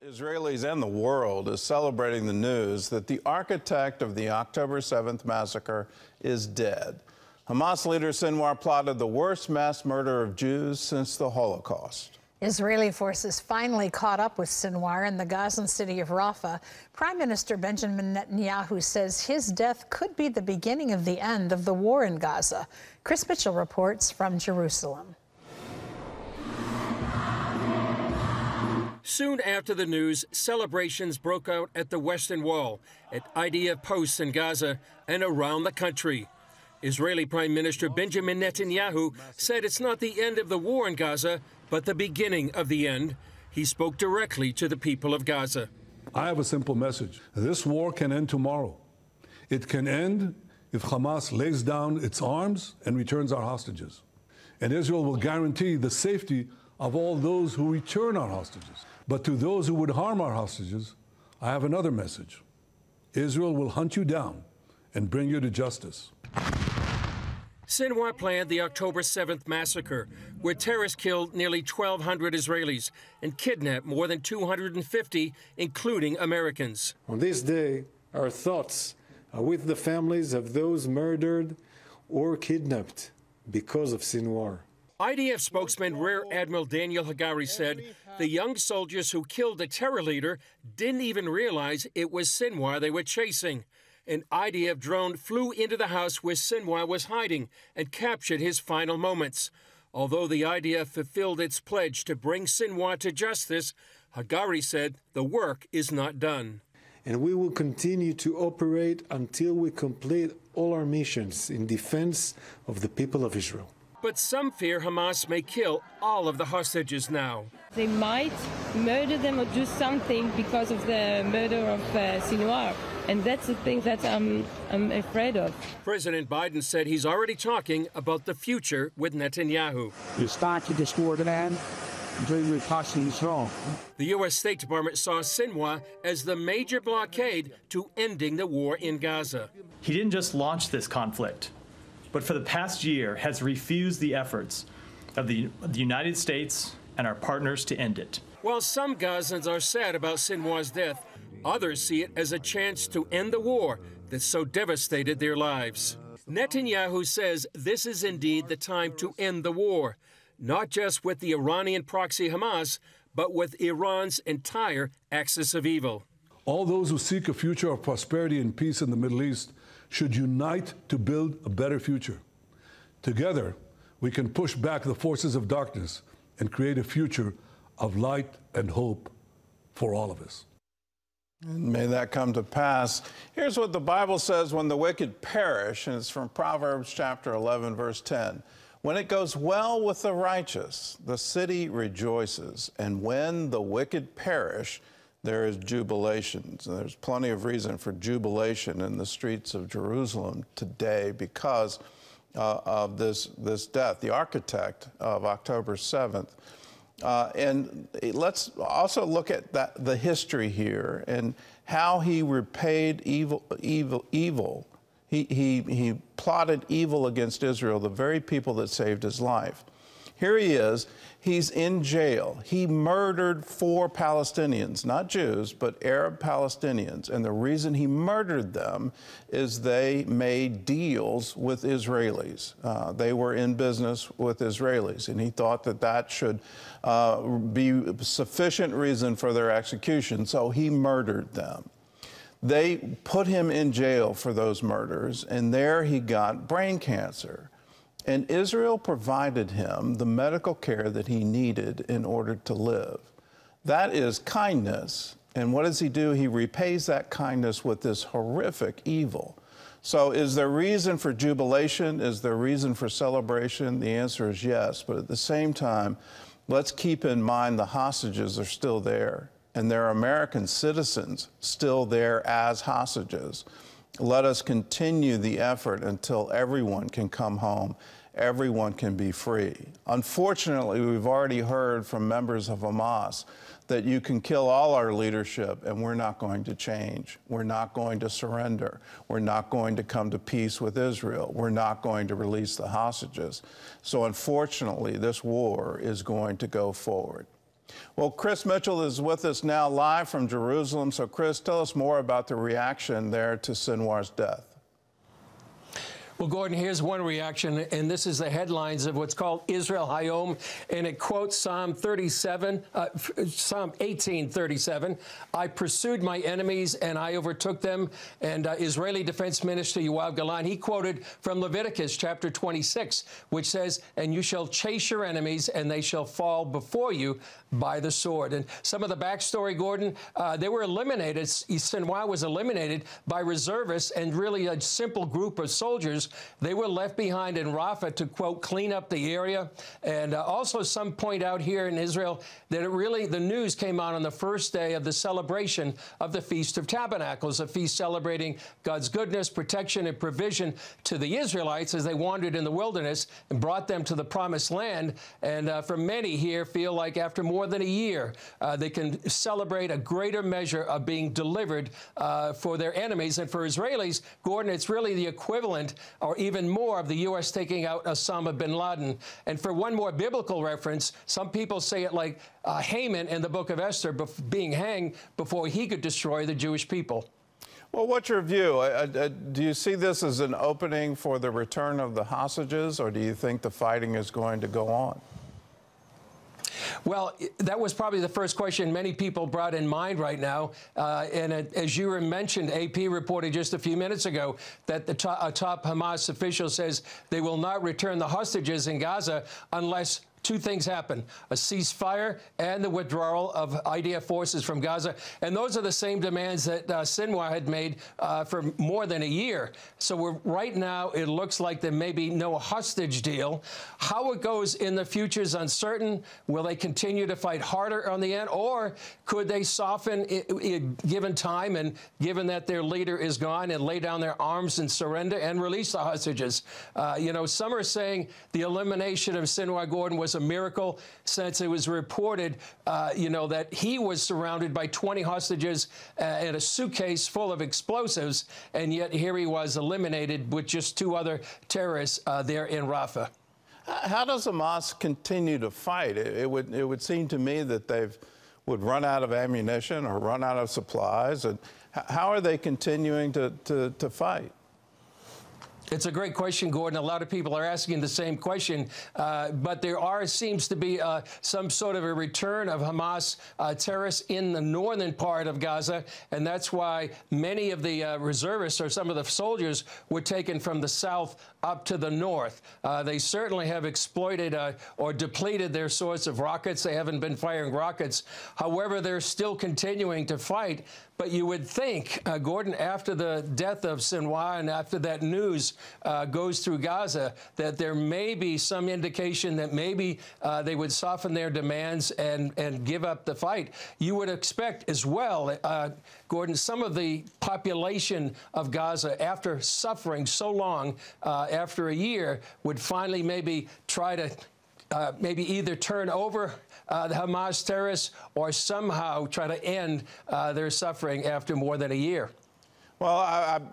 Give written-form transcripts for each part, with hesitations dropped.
Israelis and the world is celebrating the news that the architect of the October 7th massacre is dead. Hamas leader Sinwar plotted the worst mass murder of Jews since the Holocaust. Israeli forces finally caught up with Sinwar in the Gazan city of Rafah. Prime Minister Benjamin Netanyahu says his death could be the beginning of the end of the war in Gaza. Chris Mitchell reports from Jerusalem. Soon after the news, celebrations broke out at the Western Wall, at IDF posts in Gaza, and around the country. Israeli Prime Minister Benjamin Netanyahu said it's not the end of the war in Gaza, but the beginning of the end. He spoke directly to the people of Gaza. I have a simple message. This war can end tomorrow. It can end if Hamas lays down its arms and returns our hostages. And Israel will guarantee the safety of all those who return our hostages. But to those who would harm our hostages, I have another message. Israel will hunt you down and bring you to justice. Sinwar planned the October 7th massacre, where terrorists killed nearly 1,200 Israelis and kidnapped more than 250, including Americans. On this day, our thoughts are with the families of those murdered or kidnapped because of Sinwar. IDF spokesman Rear Admiral Daniel Hagari said the young soldiers who killed the terror leader didn't even realize it was Sinwar they were chasing. An IDF drone flew into the house where Sinwar was hiding and captured his final moments. Although the IDF fulfilled its pledge to bring Sinwar to justice, Hagari said the work is not done. And we will continue to operate until we complete all our missions in defense of the people of Israel. But some fear Hamas may kill all of the hostages now. They might murder them or do something because of the murder of Sinwar. And that's the thing that I'm afraid of. President Biden said he's already talking about the future with Netanyahu. You start to destroy the land until we possibly strong. The U.S. State Department saw Sinwar as the major blockade to ending the war in Gaza. He didn't just launch this conflict, but for the past year has refused the efforts of the United States and our partners to end it. While some Gazans are sad about Sinwar's death, others see it as a chance to end the war that so devastated their lives. Netanyahu says this is indeed the time to end the war, not just with the Iranian proxy Hamas, but with Iran's entire axis of evil. All those who seek a future of prosperity and peace in the Middle East should unite to build a better future. Together, we can push back the forces of darkness and create a future of light and hope for all of us. And may that come to pass. Here's what the Bible says when the wicked perish, and it's from Proverbs chapter 11, verse 10. When it goes well with the righteous, the city rejoices, and when the wicked perish, there is jubilation. So there's plenty of reason for jubilation in the streets of Jerusalem today because of this death, the architect of October 7th. And let's also look at the history here and how he repaid evil. He plotted evil against Israel, the very people that saved his life. Here he is. He's in jail. He murdered 4 Palestinians, not Jews, but Arab Palestinians. And the reason he murdered them is they made deals with Israelis. They were in business with Israelis, and he thought that that should be sufficient reason for their execution, so he murdered them. They put him in jail for those murders, and there he got brain cancer. And Israel provided him the medical care that he needed in order to live. That is kindness. And what does he do? He repays that kindness with this horrific evil. So is there reason for jubilation? Is there reason for celebration? The answer is yes. But at the same time, let's keep in mind the hostages are still there. And there are American citizens still there as hostages. Let us continue the effort until everyone can come home, everyone can be free. Unfortunately, we've already heard from members of Hamas that you can kill all our leadership and we're not going to change. We're not going to surrender. We're not going to come to peace with Israel. We're not going to release the hostages. So unfortunately, this war is going to go forward. Well, Chris Mitchell is with us now live from Jerusalem. So, Chris, tell us more about the reaction there to Sinwar's death. Well, Gordon, here's one reaction, and this is the headlines of what's called Israel Hayom, and it quotes Psalm 18:37. I pursued my enemies and I overtook them. And Israeli Defense Minister Yoav Gallant, he quoted from Leviticus chapter 26, which says, and you shall chase your enemies and they shall fall before you by the sword. And some of the backstory, Gordon, they were eliminated. Sinwar was eliminated by reservists and really a simple group of soldiers. They were left behind in Rafah to, quote, clean up the area. And also some point out here in Israel that the news came out on the first day of the celebration of the Feast of Tabernacles, a feast celebrating God's goodness, protection, and provision to the Israelites as they wandered in the wilderness and brought them to the promised land. And for many here feel like after more than a year, they can celebrate a greater measure of being delivered for their enemies. And for Israelis, Gordon, it's really the equivalent or even more of the U.S. taking out Osama bin Laden. And for one more biblical reference, some people say it like Haman in the book of Esther being hanged before he could destroy the Jewish people. Well, what's your view? Do you see this as an opening for the return of the hostages, or do you think the fighting is going to go on? Well, that was probably the first question many people brought in mind right now. And as you mentioned, AP reported just a few minutes ago that a top Hamas official says they will not return the hostages in Gaza unless two things happen: a ceasefire and the withdrawal of IDF forces from Gaza. And those are the same demands that Sinwar had made for more than a year. So right now, it looks like there may be no hostage deal. How it goes in the future is uncertain. Will they continue to fight harder on the end, or could they soften given time and given that their leader is gone and lay down their arms and surrender and release the hostages? Some are saying the elimination of Sinwar, Gordon, was a miracle, since it was reported, that he was surrounded by 20 hostages and a suitcase full of explosives, and yet here he was eliminated with just two other terrorists there in Rafah. How does Hamas continue to fight? It would seem to me that would run out of ammunition or run out of supplies. And how are they continuing to fight? It's a great question, Gordon. A lot of people are asking the same question, but there seems to be some sort of a return of Hamas terrorists in the northern part of Gaza, and that's why many of the reservists or some of the soldiers were taken from the south up to the north. They certainly have exploited or depleted their source of rockets. They haven't been firing rockets. However, they're still continuing to fight. But you would think, Gordon, after the death of Sinwar and after that news goes through Gaza, that there may be some indication that maybe they would soften their demands and give up the fight. You would expect as well, Gordon, some of the population of Gaza, after suffering so long, after a year, would finally maybe try to maybe either turn over the Hamas terrorists or somehow try to end their suffering after more than a year. Well,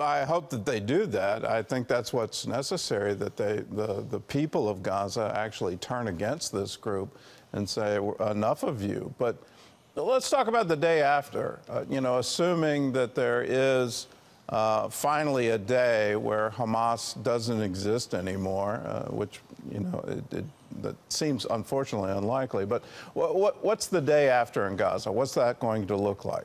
I hope that they do that. I think that's what's necessary, that the people of Gaza actually turn against this group and say, enough of you. But let's talk about the day after. Assuming that there is finally a day where Hamas doesn't exist anymore, which, that seems unfortunately unlikely. But what's the day after in Gaza? What's that going to look like?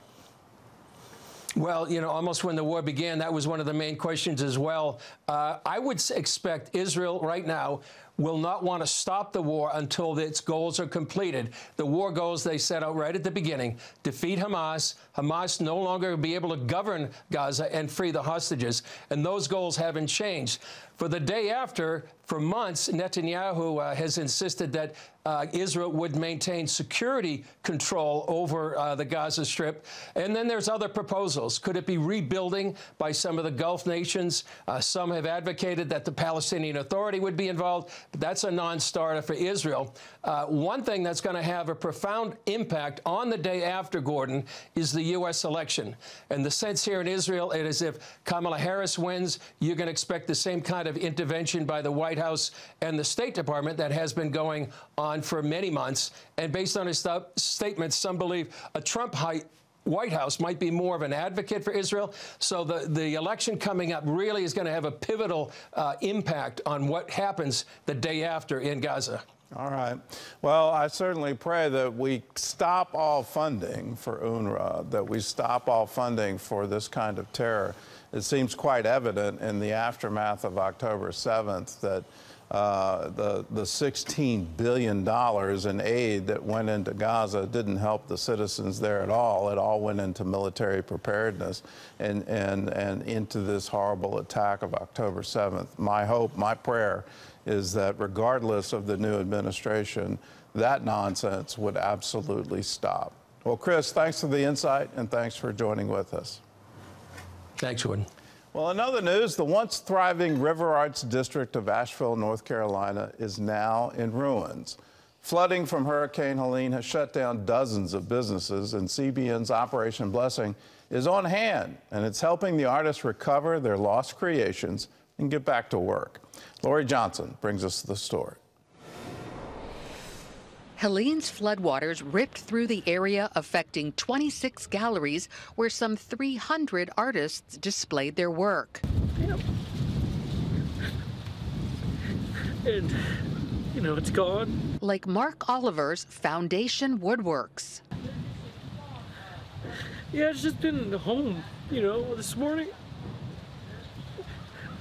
Well, almost when the war began, that was one of the main questions as well. I would expect Israel right now will not want to stop the war until its goals are completed. The war goals they set out right at the beginning: defeat Hamas, Hamas no longer be able to govern Gaza, and free the hostages. And those goals haven't changed. For the day after, for months, Netanyahu has insisted that Israel would maintain security control over the Gaza Strip. And then there's other proposals. Could it be rebuilding by some of the Gulf nations? Some have advocated that the Palestinian Authority would be involved. but that's a non-starter for Israel. One thing that's going to have a profound impact on the day after, Gordon, is the U.S. election. And the sense here in Israel, it is if Kamala Harris wins, you're going to expect the same kind of intervention by the White House and the State Department that has been going on for many months. And based on his statements, some believe a Trump White House might be more of an advocate for Israel. So the election coming up really is going to have a pivotal impact on what happens the day after in Gaza. All right. Well, I certainly pray that we stop all funding for UNRWA, that we stop all funding for this kind of terror. It seems quite evident in the aftermath of October 7th that the $16 billion in aid that went into Gaza didn't help the citizens there at all. It all went into military preparedness and into this horrible attack of October 7th. My hope, my prayer is that regardless of the new administration, that nonsense would absolutely stop. Well, Chris, thanks for the insight and thanks for joining with us. Thanks, Gordon. Well, in other news, the once thriving River Arts district of Asheville, North Carolina, is now in ruins. Flooding from Hurricane Helene has shut down dozens of businesses, and CBN's Operation Blessing is on hand, and it's helping the artists recover their lost creations and get back to work. Lori Johnson brings us the story. Helene's floodwaters ripped through the area, affecting 26 galleries where some 300 artists displayed their work. Yep. And, you know, it's gone. Like Mark Oliver's Foundation Woodworks. Yeah, it's just been home, you know, this morning.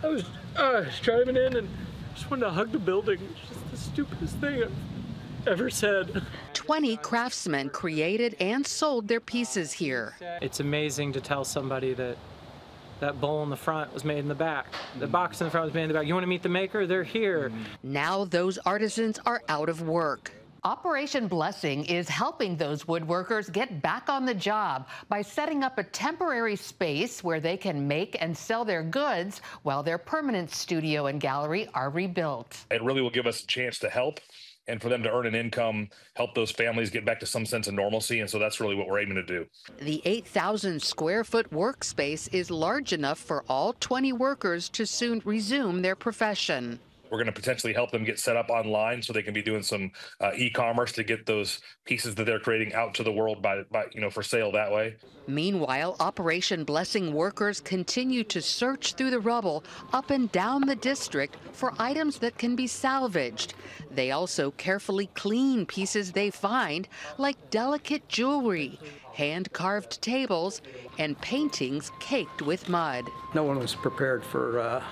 I was driving in and just wanted to hug the building. It's just the stupidest thing I've ever said. 20 craftsmen created and sold their pieces here. It's amazing to tell somebody that that bowl in the front was made in the back. The box in the front was made in the back. You want to meet the maker? They're here. Now those artisans are out of work. Operation Blessing is helping those woodworkers get back on the job by setting up a temporary space where they can make and sell their goods while their permanent studio and gallery are rebuilt. It really will give us a chance to help and for them to earn an income, help those families get back to some sense of normalcy. And so that's really what we're aiming to do. The 8,000 square foot workspace is large enough for all 20 workers to soon resume their profession. We're going to potentially help them get set up online so they can be doing some e-commerce to get those pieces that they're creating out to the world by for sale that way. Meanwhile, Operation Blessing workers continue to search through the rubble up and down the district for items that can be salvaged. They also carefully clean pieces they find, like delicate jewelry, hand-carved tables, and paintings caked with mud. No one was prepared for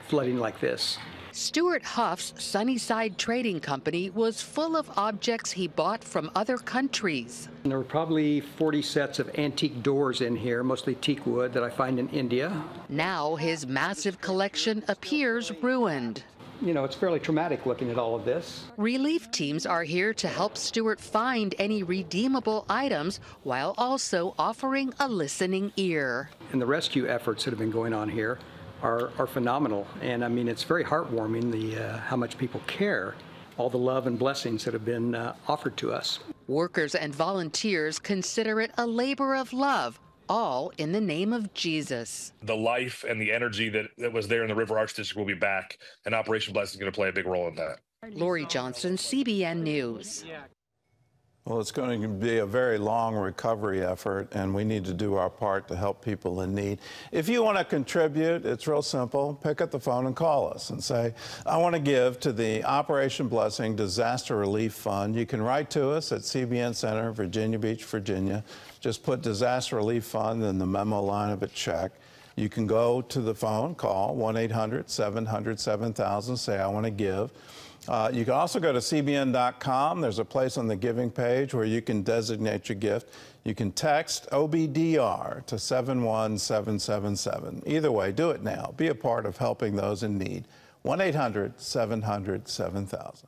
flooding like this. Stuart Huff's Sunnyside Trading Company was full of objects he bought from other countries. And there were probably 40 sets of antique doors in here, mostly teak wood that I find in India. Now his massive collection appears ruined. You know, it's fairly traumatic looking at all of this. Relief teams are here to help Stuart find any redeemable items while also offering a listening ear. And the rescue efforts that have been going on here are phenomenal. And I mean, it's very heartwarming how much people care, all the love and blessings that have been offered to us. Workers and volunteers consider it a labor of love, all in the name of Jesus. The life and the energy that was there in the River Arts District will be back, and Operation Blessing is going to play a big role in that. Lori Johnson, CBN News. Well, it's going to be a very long recovery effort, and we need to do our part to help people in need. If you want to contribute, it's real simple. Pick up the phone and call us and say, I want to give to the Operation Blessing Disaster Relief Fund. You can write to us at CBN Center, Virginia Beach, Virginia. Just put Disaster Relief Fund in the memo line of a check. You can go to the phone, call 1-800-700-7000, say, I want to give. You can also go to CBN.com. There's a place on the giving page where you can designate your gift. You can text OBDR to 71777. Either way, do it now. Be a part of helping those in need. 1-800-700-7000.